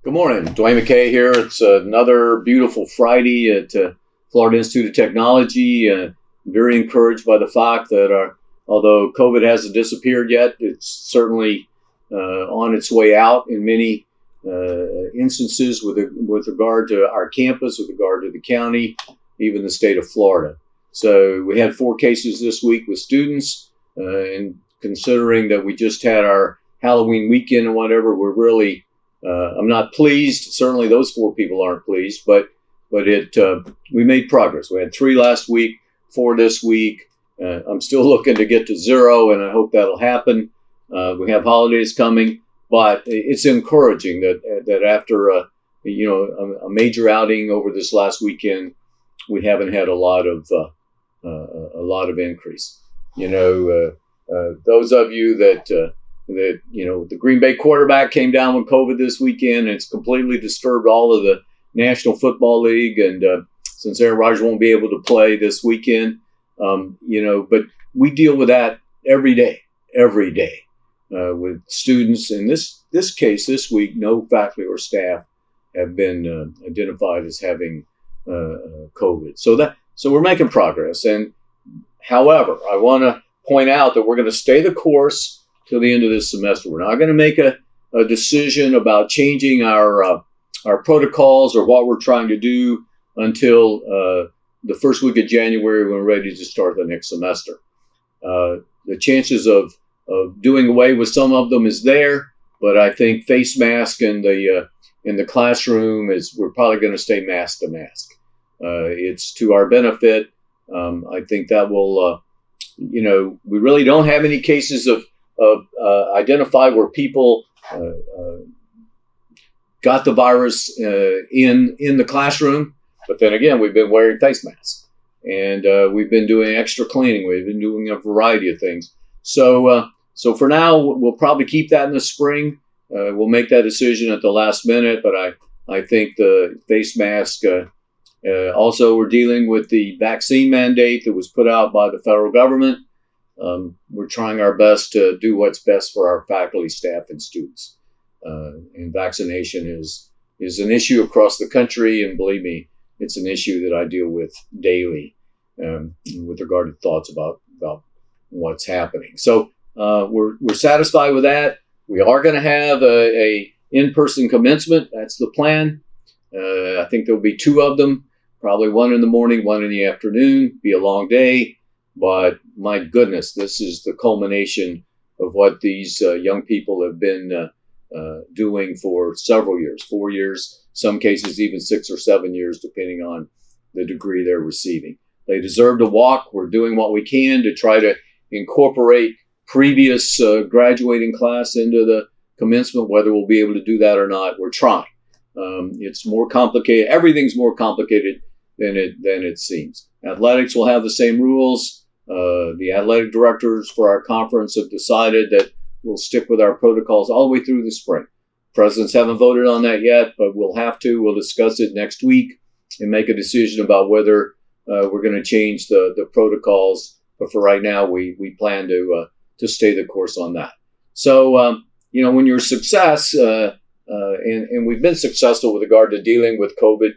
Good morning, Dwayne McCay here. It's another beautiful Friday at Florida Institute of Technology. Very encouraged by the fact that although COVID hasn't disappeared yet, it's certainly on its way out in many instances with regard to our campus, with regard to the county, even the state of Florida. So we had 4 cases this week with students, and considering that we just had our Halloween weekend and whatever, we're really I'm not pleased. Certainly, those 4 people aren't pleased, but we made progress. We had 3 last week, 4 this week. I'm still looking to get to 0, and I hope that'll happen. We have holidays coming, but it's encouraging that after a major outing over this last weekend, we haven't had a lot of increase. Those of you that the Green Bay quarterback came down with COVID this weekend, and it's completely disturbed all of the National Football League. And since Aaron Rodgers won't be able to play this weekend, but we deal with that every day with students. In this case, this week, no faculty or staff have been identified as having COVID. So we're making progress. And however, I want to point out that we're going to stay the course till the end of this semester. We're not going to make a decision about changing our protocols or what we're trying to do until the first week of January when we're ready to start the next semester. The chances of doing away with some of them is there, but I think face mask in the classroom we're probably going to stay mask to mask. It's to our benefit. I think that will, we really don't have any cases of identified where people got the virus in the classroom. But then again, we've been wearing face masks, and we've been doing extra cleaning. We've been doing a variety of things. So for now, we'll probably keep that in the spring. We'll make that decision at the last minute. But I think the face mask. Also, we're dealing with the vaccine mandate that was put out by the federal government. We're trying our best to do what's best for our faculty, staff, and students. And vaccination is an issue across the country, and believe me, it's an issue that I deal with daily with regard to thoughts about what's happening. So we're satisfied with that. We are going to have a in-person commencement. That's the plan. I think there'll be 2 of them, probably 1 in the morning, 1 in the afternoon. Be a long day. But my goodness, this is the culmination of what these young people have been doing for several years, 4 years, some cases even 6 or 7 years, depending on the degree they're receiving. They deserve to walk. We're doing what we can to try to incorporate previous graduating class into the commencement. Whether we'll be able to do that or not, we're trying. It's more complicated. Everything's more complicated than it seems. Athletics will have the same rules. The athletic directors for our conference have decided that we'll stick with our protocols all the way through the spring. Presidents haven't voted on that yet, but we'll have to. We'll discuss it next week and make a decision about whether we're going to change the protocols. But for right now, we plan to stay the course on that. So, when you're a success, and we've been successful with regard to dealing with COVID,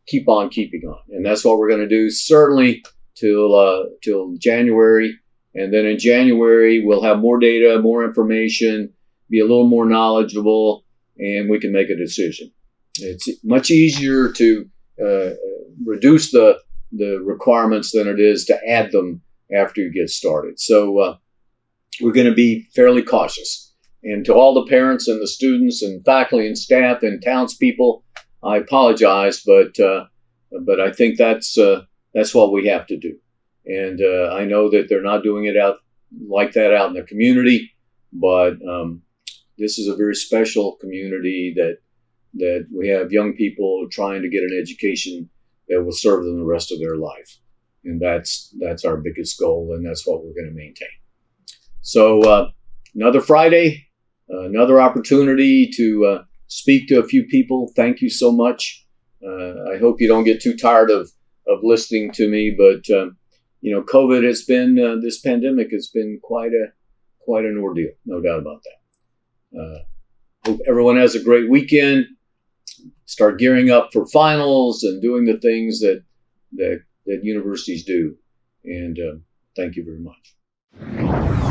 keep on keeping on. And that's what we're going to do, certainly till January. And then in January, we'll have more data, more information, be a little more knowledgeable, and we can make a decision. It's much easier to reduce the requirements than it is to add them after you get started. So we're going to be fairly cautious. And to all the parents and the students and faculty and staff and townspeople, I apologize, but I think that's what we have to do. And I know that they're not doing it out like that out in the community, but this is a very special community that we have young people trying to get an education that will serve them the rest of their life. And that's our biggest goal, and that's what we're going to maintain. So another Friday, another opportunity to speak to a few people. Thank you so much. I hope you don't get too tired of listening to me, but COVID has been this pandemic has been quite an ordeal, no doubt about that. Hope everyone has a great weekend. start gearing up for finals and doing the things that universities do. And thank you very much.